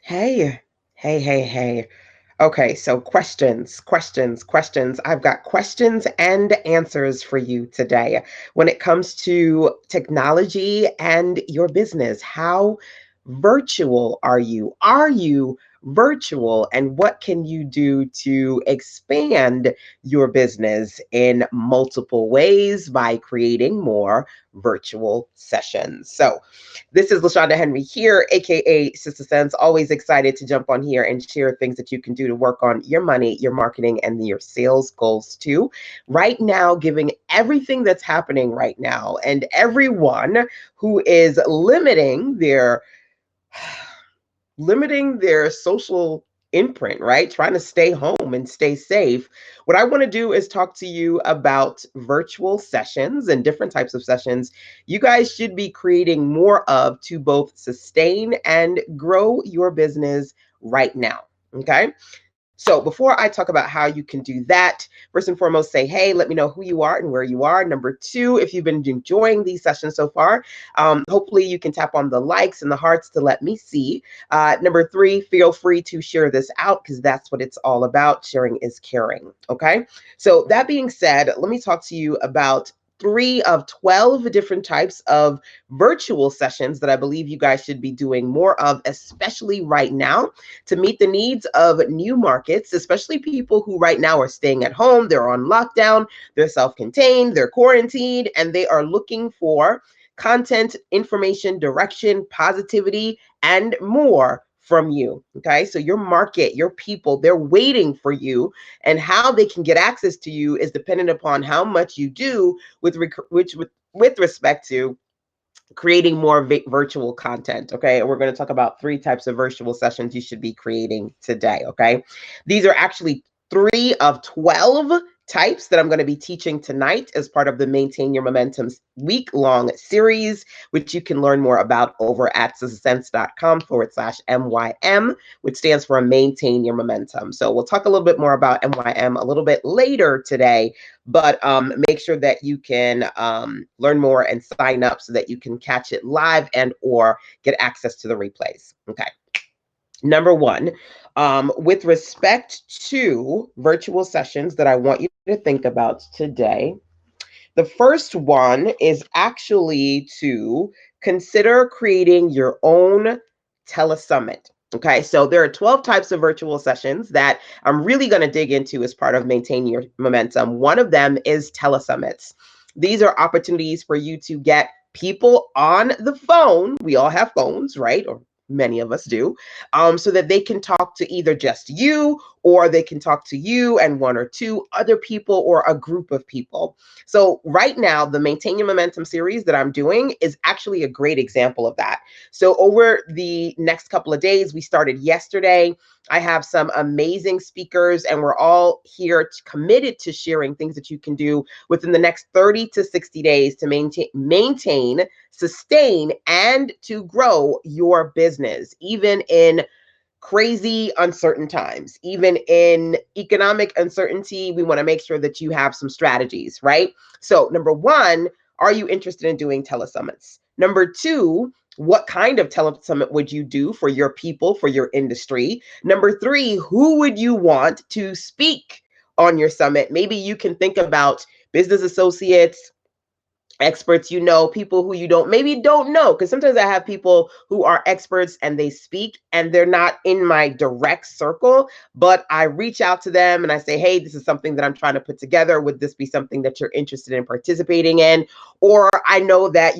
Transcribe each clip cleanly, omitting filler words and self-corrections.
Hey, hey. Okay, so questions. I've got questions and answers for you today when it comes to technology and your business. How virtual are you? Are you virtual? And what can you do to expand your business in multiple ways by creating more virtual sessions? So, this is LaShonda Henry here, aka Sister Sense. Always excited to jump on here and share things that you can do to work on your money, your marketing, and your sales goals too. Right now, giving everything that's happening right now and everyone who is limiting their social imprint, right? Trying to stay home and stay safe. What I want to do is talk to you about virtual sessions and different types of sessions you guys should be creating more of to both sustain and grow your business right now. Okay. So before I talk about how you can do that, first and foremost, say, hey, let me know who you are and where you are. Number two, if you've been enjoying these sessions so far, hopefully you can tap on the likes and the hearts to let me see. Number three, feel free to share this out because that's what it's all about. Sharing is caring. Okay. So that being said, let me talk to you about three of 12 different types of virtual sessions that I believe you guys should be doing more of, especially right now to meet the needs of new markets, especially people who right now are staying at home, they're on lockdown, they're self contained, they're quarantined, and they are looking for content, information, direction, positivity, and more from you. Okay. So your market, your people, they're waiting for you, and how they can get access to you is dependent upon how much you do with respect to creating more virtual content. Okay. And we're going to talk about three types of virtual sessions you should be creating today. Okay. These are actually three of 12 types that I'm going to be teaching tonight as part of the Maintain Your Momentum week-long series, which you can learn more about over at successcom/MYM, which stands for Maintain Your Momentum. So we'll talk a little bit more about MYM a little bit later today, but make sure that you can learn more and sign up so that you can catch it live and or get access to the replays. Okay. Number one, with respect to virtual sessions that I want you to think about today, the first one is actually to consider creating your own telesummit. Okay, so there are 12 types of virtual sessions that I'm really going to dig into as part of Maintain Your Momentum. One of them is telesummits. These are opportunities for you to get people on the phone. We all have phones, right? Or many of us do, so that they can talk to either just you, or they can talk to you and one or two other people or a group of people. So right now, the Maintain Your Momentum series that I'm doing is actually a great example of that. So over the next couple of days, we started yesterday. I have some amazing speakers, and we're all here committed to sharing things that you can do within the next 30 to 60 days to maintain, sustain, and to grow your business, even in crazy uncertain times, even in economic uncertainty. We want to make sure that you have some strategies, right? So number one, are you interested in doing telesummits? Number two, what kind of telesummit would you do for your people, for your industry? Number three, who would you want to speak on your summit? Maybe you can think about business associates, experts, people who you don't know, because sometimes I have people who are experts and they speak and they're not in my direct circle, but I reach out to them and I say, hey, this is something that I'm trying to put together. Would this be something that you're interested in participating in? Or I know that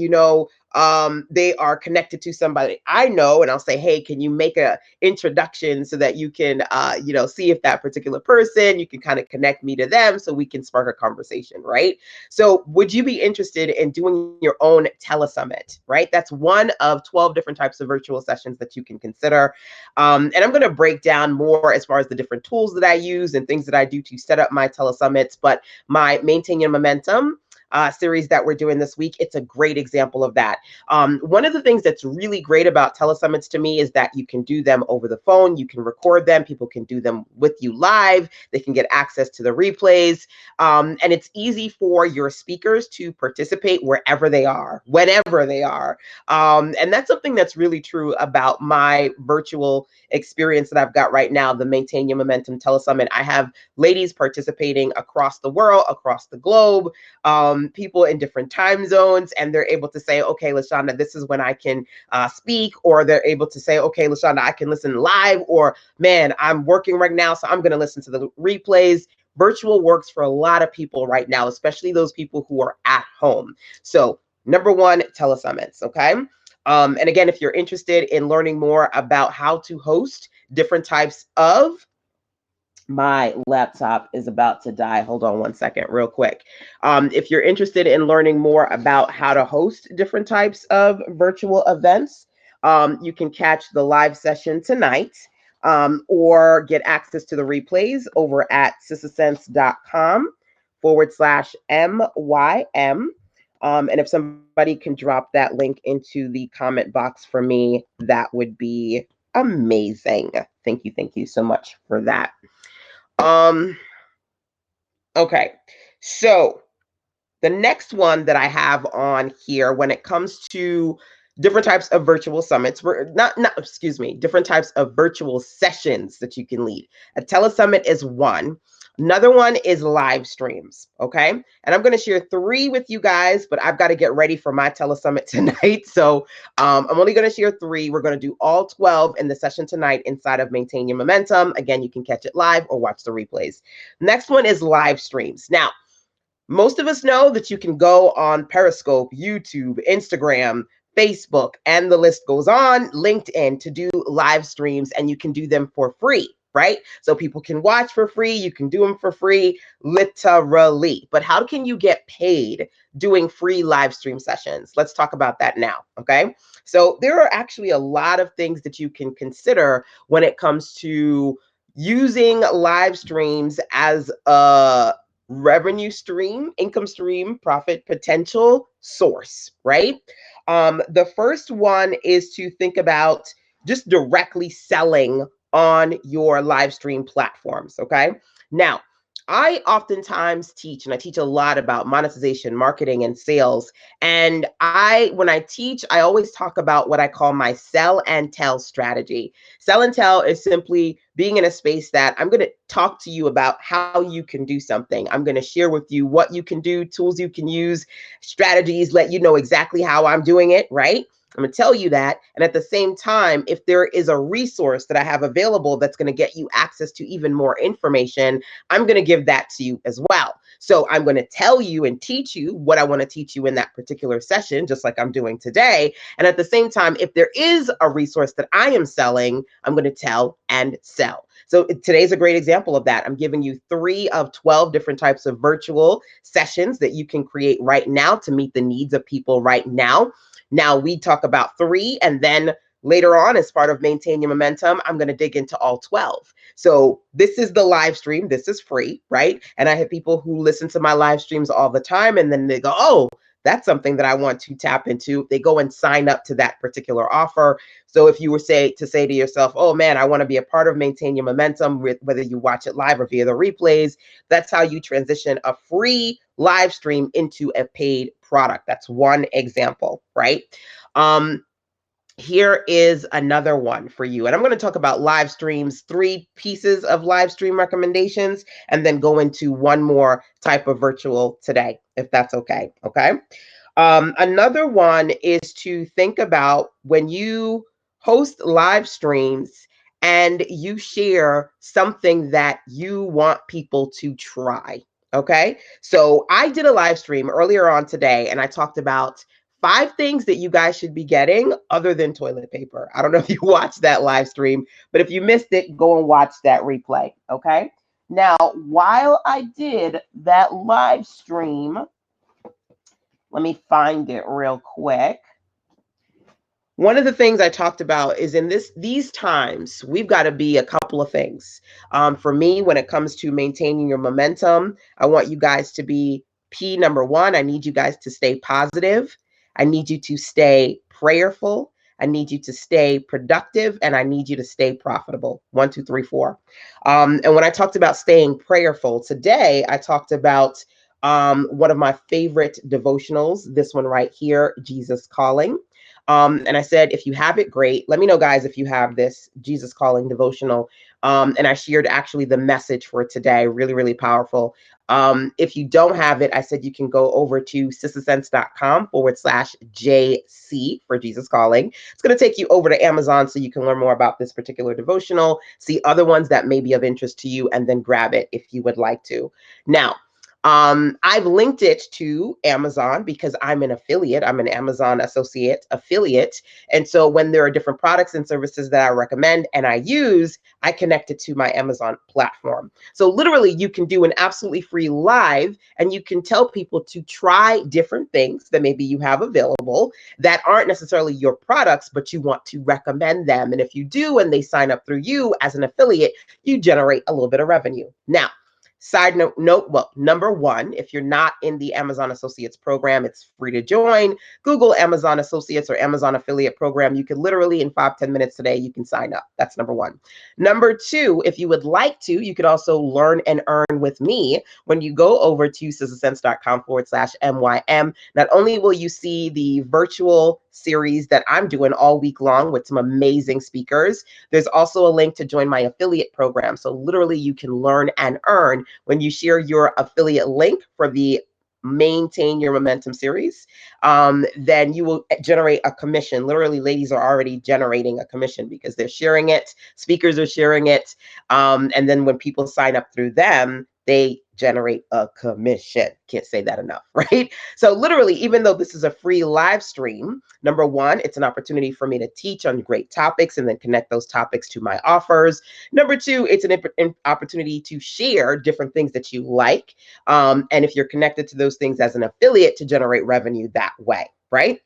they are connected to somebody I know, and I'll say, hey, can you make a introduction so that you can see if that particular person, you can kind of connect me to them so we can spark a conversation, right? So would you be interested in doing your own telesummit, right? That's one of 12 different types of virtual sessions that you can consider. And I'm going to break down more as far as the different tools that I use and things that I do to set up my telesummits. But my Maintain Your Momentum series that we're doing this week, it's a great example of that. One of the things that's really great about telesummits to me is that you can do them over the phone, you can record them, people can do them with you live, they can get access to the replays, and it's easy for your speakers to participate wherever they are, whenever they are. And that's something that's really true about my virtual experience that I've got right now, the Maintain Your Momentum Telesummit. I have ladies participating across the world, across the globe, people in different time zones, and they're able to say, okay, LaShonda, this is when I can speak, or they're able to say, okay, LaShonda, I can listen live, or man, I'm working right now, so I'm going to listen to the replays. Virtual works for a lot of people right now, especially those people who are at home. So number one, telesummits, okay? And again, if you're interested in learning more about how to host different types of, my laptop is about to die. Hold on one second, real quick. If you're interested in learning more about how to host different types of virtual events, you can catch the live session tonight, or get access to the replays over at sissasense.com/MYM. And if somebody can drop that link into the comment box for me, that would be amazing. Thank you so much for that. Okay, so the next one that I have on here when it comes to different types of virtual summits, different types of virtual sessions that you can lead. A telesummit is one. Another one is live streams, okay? And I'm going to share 3 with you guys, but I've got to get ready for my telesummit tonight. So I'm only going to share 3. We're going to do all 12 in the session tonight inside of Maintain Your Momentum. Again, you can catch it live or watch the replays. Next one is live streams. Now, most of us know that you can go on Periscope, YouTube, Instagram, Facebook, and the list goes on, LinkedIn, to do live streams, and you can do them for free, right? So people can watch for free, you can do them for free, literally. But how can you get paid doing free live stream sessions? Let's talk about that now, okay? So there are actually a lot of things that you can consider when it comes to using live streams as a revenue stream, income stream, profit potential source, right? The first one is to think about just directly selling on your live stream platforms, okay? Now, I oftentimes teach, and I teach a lot about monetization, marketing, and sales. And when I teach, I always talk about what I call my sell and tell strategy. Sell and tell is simply being in a space that I'm going to talk to you about how you can do something. I'm going to share with you what you can do, tools you can use, strategies, let you know exactly how I'm doing it, right? I'm going to tell you that. And at the same time, if there is a resource that I have available that's going to get you access to even more information, I'm going to give that to you as well. So I'm going to tell you and teach you what I want to teach you in that particular session, just like I'm doing today. And at the same time, if there is a resource that I am selling, I'm going to tell and sell. So today's a great example of that. I'm giving you 3 of 12 different types of virtual sessions that you can create right now to meet the needs of people right now. Now, we talk about 3, and then later on, as part of Maintain Your Momentum, I'm going to dig into all 12. So this is the live stream. This is free, right? And I have people who listen to my live streams all the time, and then they go, oh, that's something that I want to tap into. They go and sign up to that particular offer. So if you were to say to yourself, oh man, I want to be a part of Maintain Your Momentum, whether you watch it live or via the replays, that's how you transition a free live stream into a paid product. That's one example, right? Here is another one for you. And I'm going to talk about live streams, 3 pieces of live stream recommendations, and then go into one more type of virtual today, if that's okay. Okay. Another one is to think about when you host live streams and you share something that you want people to try. Okay. So I did a live stream earlier on today, and I talked about 5 things that you guys should be getting other than toilet paper. I don't know if you watched that live stream, but if you missed it, go and watch that replay. Okay. Now, while I did that live stream, let me find it real quick. One of the things I talked about is in these times, we've got to be a couple of things. For me, when it comes to maintaining your momentum, I want you guys to be P number one, I need you guys to stay positive. I need you to stay prayerful. I need you to stay productive, and I need you to stay profitable. One, two, three, four. And when I talked about staying prayerful today, I talked about one of my favorite devotionals, this one right here, Jesus Calling. And I said, if you have it, great. Let me know, guys, if you have this Jesus Calling devotional. And I shared actually the message for today. Really, really powerful. If you don't have it, I said you can go over to sistasense.com/JC for Jesus Calling. It's going to take you over to Amazon so you can learn more about this particular devotional, see other ones that may be of interest to you, and then grab it if you would like to. Now, I've linked it to Amazon because I'm an affiliate. I'm an Amazon associate affiliate. And so when there are different products and services that I recommend and I use, I connect it to my Amazon platform. So literally you can do an absolutely free live and you can tell people to try different things that maybe you have available that aren't necessarily your products, but you want to recommend them. And if you do, and they sign up through you as an affiliate, you generate a little bit of revenue. Now, side note, well, number one, if you're not in the Amazon Associates program, it's free to join. Google Amazon Associates or Amazon Affiliate Program. You can literally in 5-10 minutes today, you can sign up. That's number one. Number two, if you would like to, you could also learn and earn with me when you go over to sistasense.com/MYM. Not only will you see the virtual series that I'm doing all week long with some amazing speakers, there's also a link to join my affiliate program. So literally you can learn and earn when you share your affiliate link for the Maintain Your Momentum series. Then you will generate a commission. Literally, ladies are already generating a commission because they're sharing it, speakers are sharing it. And then when people sign up through them, they generate a commission. Can't say that enough, right? So literally, even though this is a free live stream, number one, it's an opportunity for me to teach on great topics and then connect those topics to my offers. Number two, it's an opportunity to share different things that you like. And if you're connected to those things as an affiliate, to generate revenue that way, right?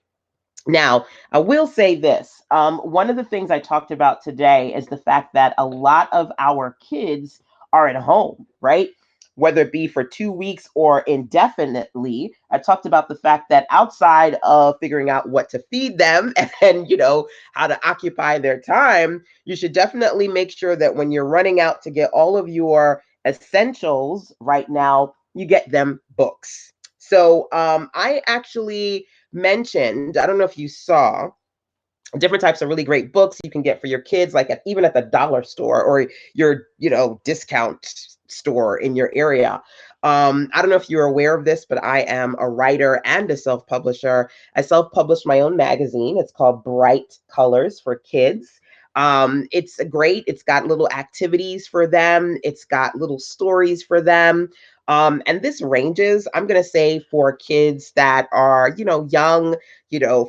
Now, I will say this. One of the things I talked about today is the fact that a lot of our kids are at home, right? Whether it be for 2 weeks or indefinitely. I talked about the fact that outside of figuring out what to feed them and, how to occupy their time, you should definitely make sure that when you're running out to get all of your essentials right now, you get them books. So I actually mentioned, I don't know if you saw, different types of really great books you can get for your kids, like even at the dollar store or your, discount store in your area. I don't know if you're aware of this, but I am a writer and a self-publisher. I self-published my own magazine. It's called Bright Colors for Kids. It's great. It's got little activities for them. It's got little stories for them. And this ranges, I'm going to say, for kids that are, young,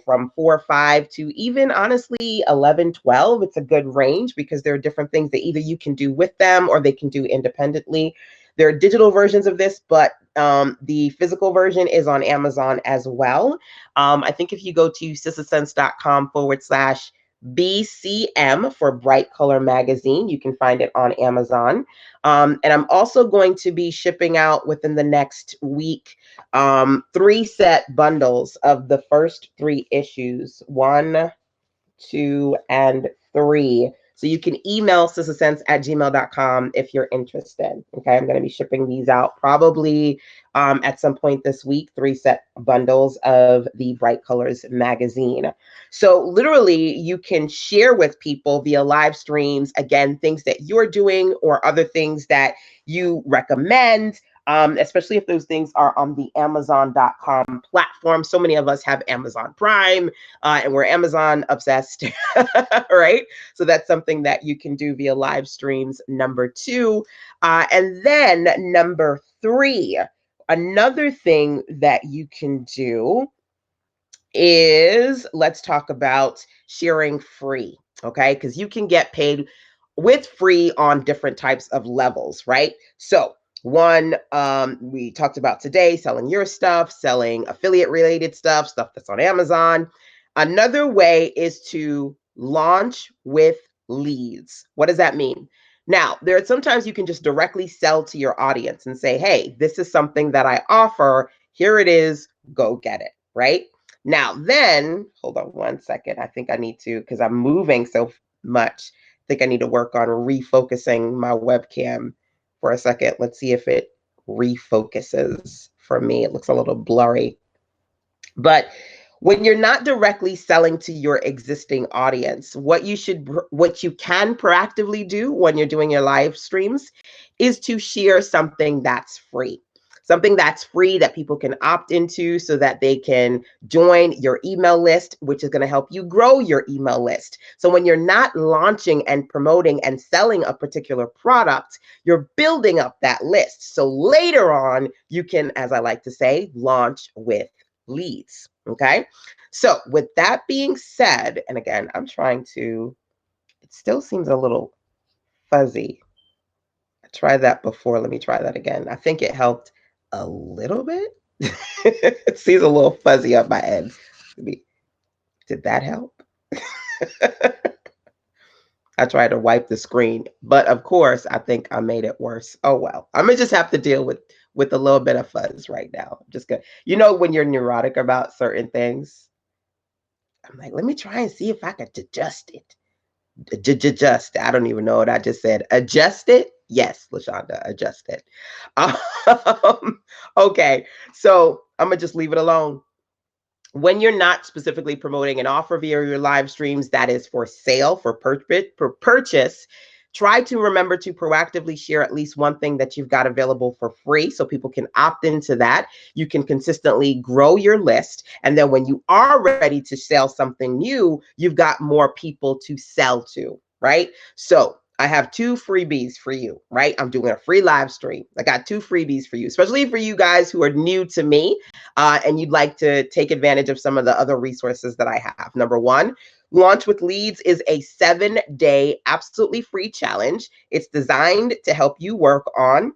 from 4 or 5 to even honestly 11, 12. It's a good range because there are different things that either you can do with them or they can do independently. There are digital versions of this, but the physical version is on Amazon as well. I think if you go to sistasense.com/BCM for Bright Color Magazine, you can find it on Amazon. And I'm also going to be shipping out within the next week 3 set bundles of the first 3 issues, 1, 2, and 3. So you can email sistasense@gmail.com if you're interested. Okay, I'm going to be shipping these out probably at some point this week, 3 set bundles of the Bright Colors magazine. So literally, you can share with people via live streams, again, things that you're doing or other things that you recommend. Especially if those things are on the Amazon.com platform. So many of us have Amazon Prime and we're Amazon obsessed, right? So that's something that you can do via live streams, number 2. And then number 3, another thing that you can do is, let's talk about sharing free, okay? Because you can get paid with free on different types of levels, right? So one, we talked about today, selling your stuff, selling affiliate related stuff that's on Amazon. Another way is to launch with leads. What does that mean? Now, sometimes you can just directly sell to your audience and say, hey, this is something that I offer. Here it is. Go get it. Right now, then hold on one second. I think I need to, because I'm moving so much. I think I need to work on refocusing my webcam for a second. Let's see if it refocuses for me. It looks a little blurry. But when you're not directly selling to your existing audience, what you can proactively do when you're doing your live streams is to share something that's free. Something that's free that people can opt into so that they can join your email list, which is going to help you grow your email list. So when you're not launching and promoting and selling a particular product, you're building up that list. So later on, you can, as I like to say, launch with leads. Okay. So with that being said, and again, I'm trying to, it still seems a little fuzzy. I tried that before. Let me try that again. I think it helped a little bit. It seems a little fuzzy up my end. Did that help? I tried to wipe the screen, but of course, I think I made it worse. Oh well, I'm gonna just have to deal with a little bit of fuzz right now. I'm just gonna, when you're neurotic about certain things, I'm like, let me try and see if I could adjust it. Adjust. I don't even know what I just said. Adjust it. Yes, LaShonda, adjust it. Okay, so I'm gonna just leave it alone. When you're not specifically promoting an offer via your live streams that is for sale, for purchase, try to remember to proactively share at least one thing that you've got available for free so people can opt into that. You can consistently grow your list. And then when you are ready to sell something new, you've got more people to sell to, right? So I have 2 freebies for you, right? I'm doing a free live stream. I got 2 freebies for you, especially for you guys who are new to me and you'd like to take advantage of some of the other resources that I have. Number 1, Launch with Leads is a 7-day absolutely free challenge. It's designed to help you work on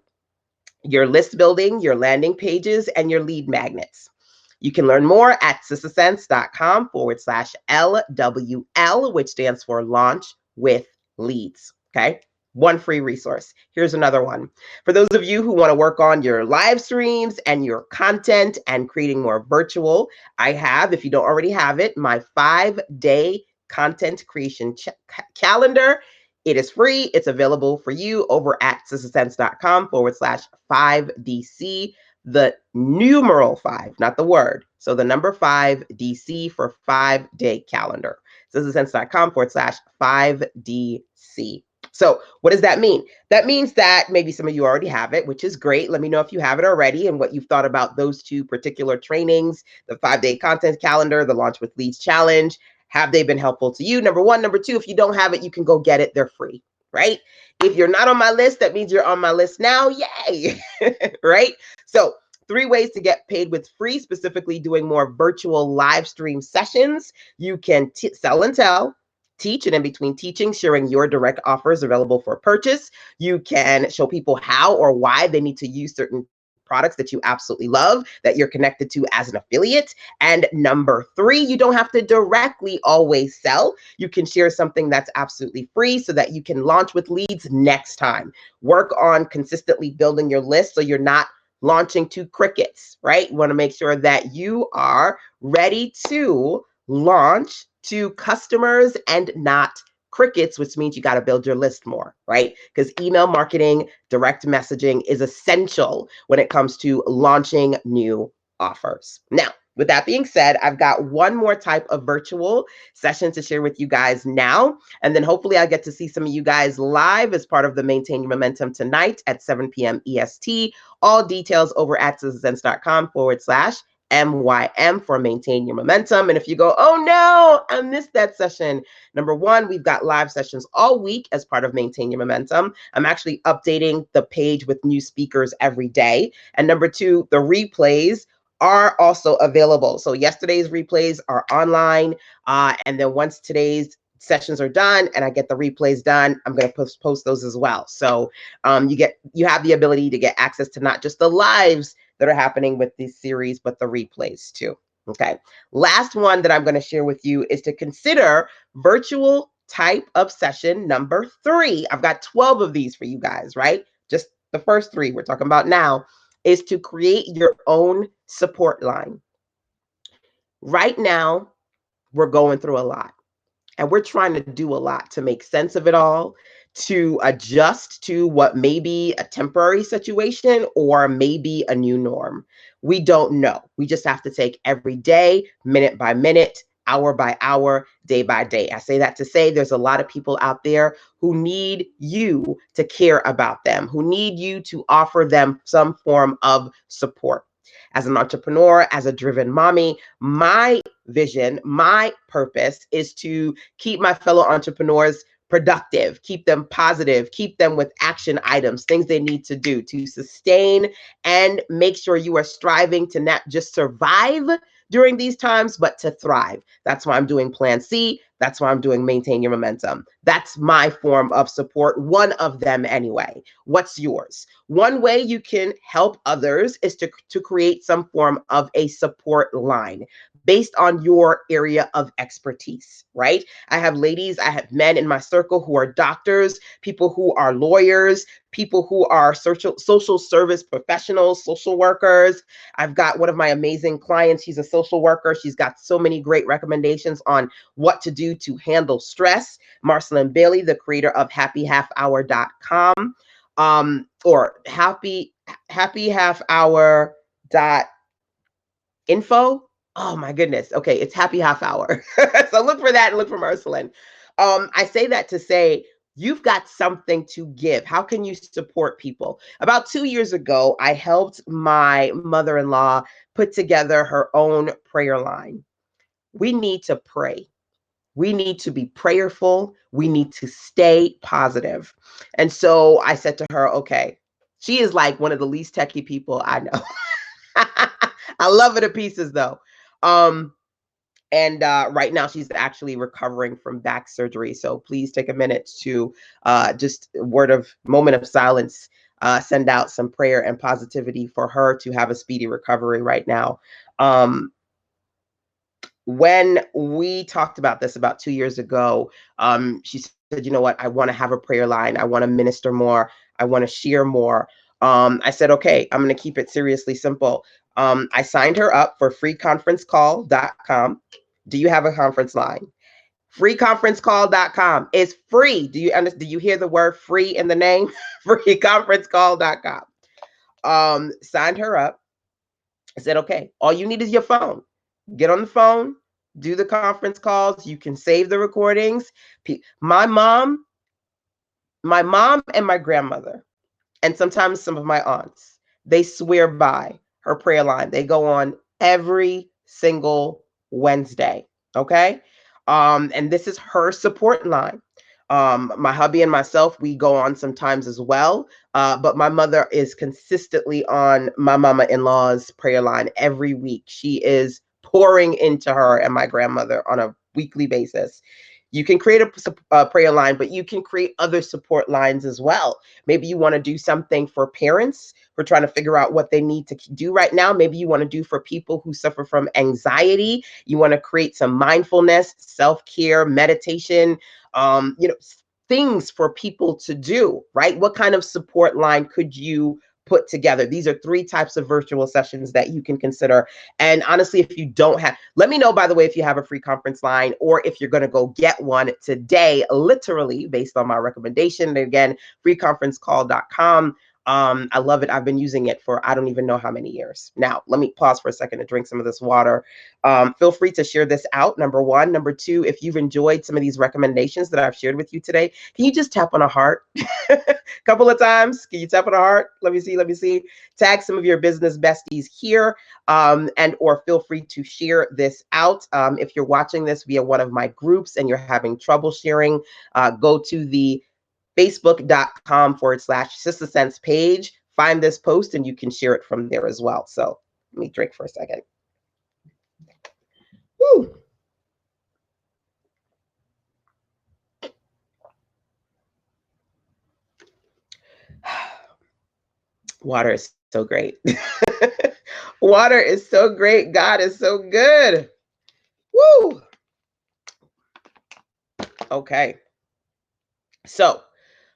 your list building, your landing pages, and your lead magnets. You can learn more at sissasense.com/LWL, which stands for Launch with Leads. Okay. 1 free resource. Here's another one. For those of you who want to work on your live streams and your content and creating more virtual, I have, if you don't already have it, my 5-day content creation calendar. It is free. It's available for you over at sissasense.com/5DC, the numeral 5, not the word. So the number 5 DC for 5-day calendar. sissasense.com/5DC. So what does that mean? That means that maybe some of you already have it, which is great. Let me know if you have it already and what you've thought about those 2 particular trainings, the 5-day content calendar, the Launch with Leads challenge. Have they been helpful to you? Number 1. Number 2, if you don't have it, you can go get it. They're free, right? If you're not on my list, that means you're on my list now. Yay, right? So 3 ways to get paid with free, specifically doing more virtual live stream sessions. You can sell and tell, teach, and in between teaching, sharing your direct offers available for purchase. You can show people how or why they need to use certain products that you absolutely love, that you're connected to as an affiliate. And number 3, you don't have to directly always sell. You can share something that's absolutely free so that you can launch with leads next time. Work on consistently building your list so you're not launching to crickets, right? You want to make sure that you are ready to launch to customers and not crickets, which means you got to build your list more, right? Because email marketing, direct messaging is essential when it comes to launching new offers. Now, with that being said, I've got one more type of virtual session to share with you guys now. And then hopefully I'll get to see some of you guys live as part of the Maintain Your Momentum tonight at 7 p.m. EST. All details over at sissasense.com/MYM for Maintain Your Momentum. And if you go, oh no, I missed that session. Number 1, we've got live sessions all week as part of Maintain Your Momentum. I'm actually updating the page with new speakers every day. And number 2, the replays are also available. So yesterday's replays are online. And then once today's sessions are done and I get the replays done, I'm going to post those as well. So you have the ability to get access to not just the lives that are happening with this series, but the replays too. Okay. Last one that I'm going to share with you is to consider virtual type of session number 3. I've got 12 of these for you guys, right? Just the first 3 we're talking about now. is to create your own support line. Right now, we're going through a lot. And we're trying to do a lot to make sense of it all, to adjust to what may be a temporary situation or maybe a new norm. We don't know. We just have to take every day, minute by minute, hour by hour, day by day. I say that to say there's a lot of people out there who need you to care about them, who need you to offer them some form of support. As an entrepreneur, as a driven mommy, my vision, my purpose is to keep my fellow entrepreneurs productive, keep them positive, keep them with action items, things they need to do to sustain and make sure you are striving to not just survive during these times, but to thrive. That's why I'm doing Plan C. That's why I'm doing Maintain Your Momentum. That's my form of support, one of them anyway. What's yours? One way you can help others is to create some form of a support line based on your area of expertise, right? I have ladies, I have men in my circle who are doctors, people who are lawyers, people who are social service professionals, social workers. I've got one of my amazing clients. She's a social worker. She's got so many great recommendations on what to do to handle stress. Marcelin Bailey, the creator of happyhalfhour.com, or happyhalfhour.info. Oh my goodness. Okay, it's Happy Half Hour. So look for that and look for Marcelin. I say that to say you've got something to give. How can you support people? About 2 years ago, I helped my mother-in-law put together her own prayer line. We need to pray. We need to be prayerful. We need to stay positive. And so I said to her, okay, she is like one of the least techy people I know. I love her to pieces though. Um, and right now she's actually recovering from back surgery. So please take a minute to just a moment of silence, send out some prayer and positivity for her to have a speedy recovery right now. When we talked about this about 2 years ago, she said, you know what, I want to have a prayer line. I want to minister more. I want to share more. I said, okay, I'm going to keep it seriously simple. I signed her up for freeconferencecall.com. Do you have a conference line? Freeconferencecall.com is free. Do you hear the word free in the name? Freeconferencecall.com. Signed her up. I said, okay, all you need is your phone. Get on the phone, do the conference calls. You can save the recordings. My mom and my grandmother, and sometimes some of my aunts, they swear by her prayer line. They go on every single Wednesday. Okay. And this is her support line. My hubby and myself, we go on sometimes as well. But my mother is consistently on my mama-in-law's prayer line every week. She is pouring into her and my grandmother on a weekly basis. You can create a prayer line, but you can create other support lines as well. Maybe you want to do something for parents who are trying to figure out what they need to do right now. Maybe you want to do for people who suffer from anxiety. You want to create some mindfulness, self-care, meditation, things for people to do, right? What kind of support line could you put together? These are 3 types of virtual sessions that you can consider. And honestly, if you don't have, let me know, by the way, if you have a free conference line or if you're going to go get one today, literally based on my recommendation. And again, freeconferencecall.com. I love it. I've been using it for I don't even know how many years. Now, let me pause for a second to drink some of this water. Feel free to share this out, number 1. Number 2, if you've enjoyed some of these recommendations that I've shared with you today, can you just tap on a heart a couple of times? Can you tap on a heart? Let me see. Tag some of your business besties here, and or feel free to share this out. If you're watching this via one of my groups and you're having trouble sharing, go to the facebook.com/Sister Sense page, find this post, and you can share it from there as well. So let me drink for a second. Woo. Water is so great. Water is so great. God is so good. Woo. Okay. So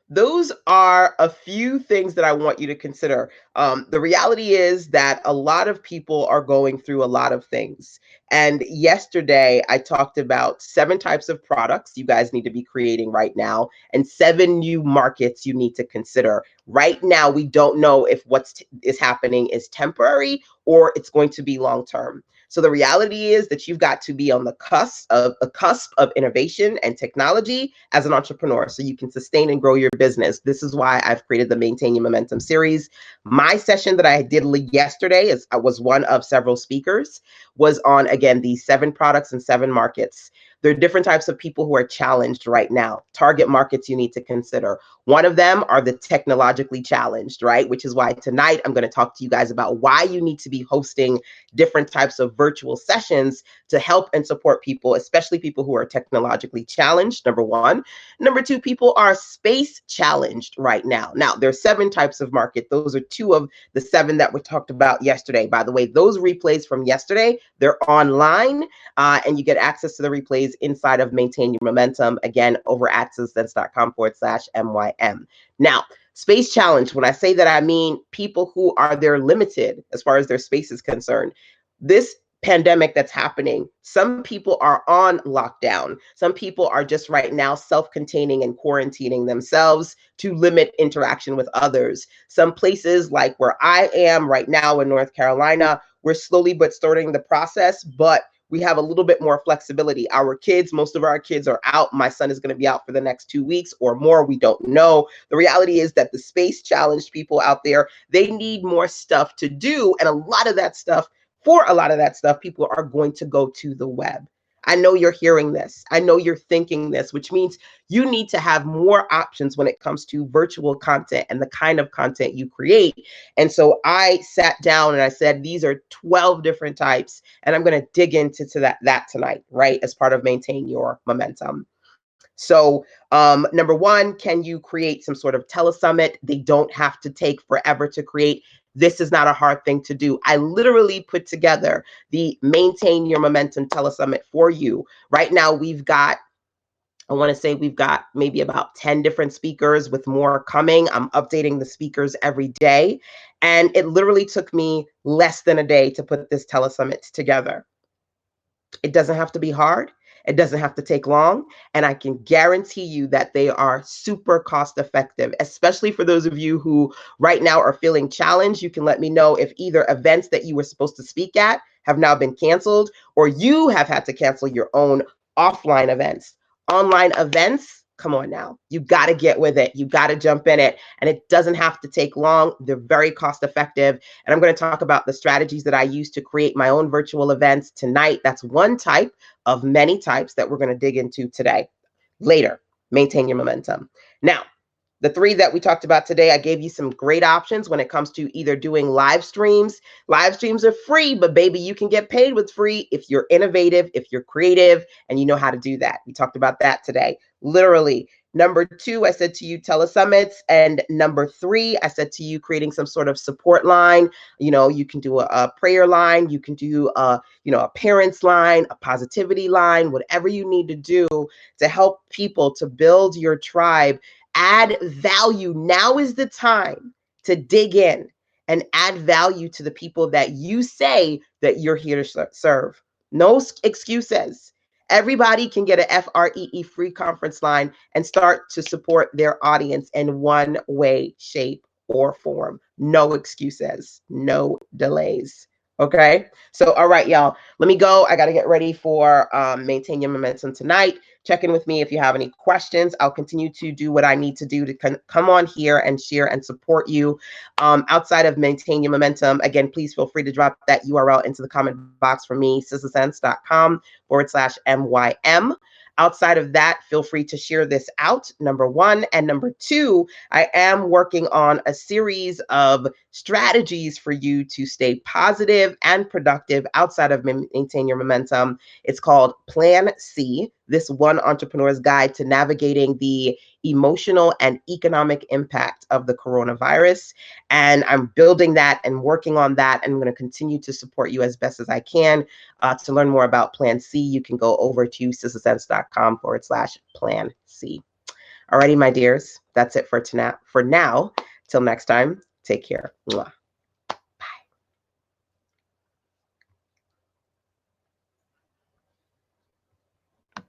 those are a few things that I want you to consider. The reality is that a lot of people are going through a lot of things. And yesterday, I talked about 7 types of products you guys need to be creating right now, and 7 new markets you need to consider. Right now, we don't know if is happening is temporary or it's going to be long term. So the reality is that you've got to be on the cusp of innovation and technology as an entrepreneur so you can sustain and grow your business. This is why I've created the Maintain Your Momentum series. My session that I did yesterday, as I was one of several speakers, was on, again, these 7 products and 7 markets. There are different types of people who are challenged right now. Target markets you need to consider. One of them are the technologically challenged, right? Which is why tonight I'm going to talk to you guys about why you need to be hosting different types of virtual sessions to help and support people, especially people who are technologically challenged, number one. Number two, people are space challenged right now. Now, there's 7 types of market. Those are 2 of the 7 that we talked about yesterday. By the way, those replays from yesterday, they're online, and you get access to the replays inside of Maintain Your Momentum, again, over at accesssense.com/MYM. Now, space challenge, when I say that, I mean people who are they're limited as far as their space is concerned. This pandemic that's happening, some people are on lockdown. Some people are just right now self-containing and quarantining themselves to limit interaction with others. Some places like where I am right now in North Carolina, we're slowly but starting the process, but we have a little bit more flexibility. Most of our kids are out. My son is going to be out for the next 2 weeks or more. We don't know. The reality is that the space challenged people out there, they need more stuff to do. And for a lot of that stuff, people are going to go to the web. I know you're hearing this. I know you're thinking this, which means you need to have more options when it comes to virtual content and the kind of content you create. And so I sat down and I said, these are 12 different types, and I'm going to dig into that tonight, right, as part of Maintain Your Momentum. So, number one, can you create some sort of telesummit? They don't have to take forever to create. This is not a hard thing to do. I literally put together the Maintain Your Momentum telesummit for you. Right now, I want to say we've got maybe about 10 different speakers with more coming. I'm updating the speakers every day. And it literally took me less than a day to put this telesummit together. It doesn't have to be hard. It doesn't have to take long. And I can guarantee you that they are super cost effective, especially for those of you who right now are feeling challenged. You can let me know if either events that you were supposed to speak at have now been canceled, or you have had to cancel your own offline events. Online events, come on now. You got to get with it. You got to jump in it. And it doesn't have to take long. They're very cost effective. And I'm going to talk about the strategies that I use to create my own virtual events tonight. That's one type of many types that we're going to dig into today. Later, Maintain Your Momentum. Now, the 3 that we talked about today, I gave you some great options when it comes to either doing live streams. Live streams are free, but baby, you can get paid with free if you're innovative, if you're creative, and you know how to do that. We talked about that today. Literally. Number 2, I said to you, telesummits. And number 3, I said to you, creating some sort of support line. You can do a prayer line. You can do a parents line, a positivity line, whatever you need to do to help people to build your tribe. Add value. Now is the time to dig in and add value to the people that you say that you're here to serve. No excuses. Everybody can get a free conference line and start to support their audience in one way, shape, or form. No excuses, no delays. Okay. So, all right, y'all, let me go. I got to get ready for Maintain Your Momentum tonight. Check in with me if you have any questions. I'll continue to do what I need to do to come on here and share and support you. Outside of Maintain Your Momentum, again, please feel free to drop that URL into the comment box for me, sistersense.com/MYM. Outside of that, feel free to share this out, number 1. And number 2, I am working on a series of strategies for you to stay positive and productive outside of Maintain Your Momentum. It's called Plan C, this one entrepreneur's guide to navigating the emotional and economic impact of the coronavirus. And I'm building that and working on that. And I'm going to continue to support you as best as I can. To learn more about Plan C, you can go over to sistersense.com/Plan C. Alrighty, my dears, that's it for tonight. For now, till next time, take care. Mwah.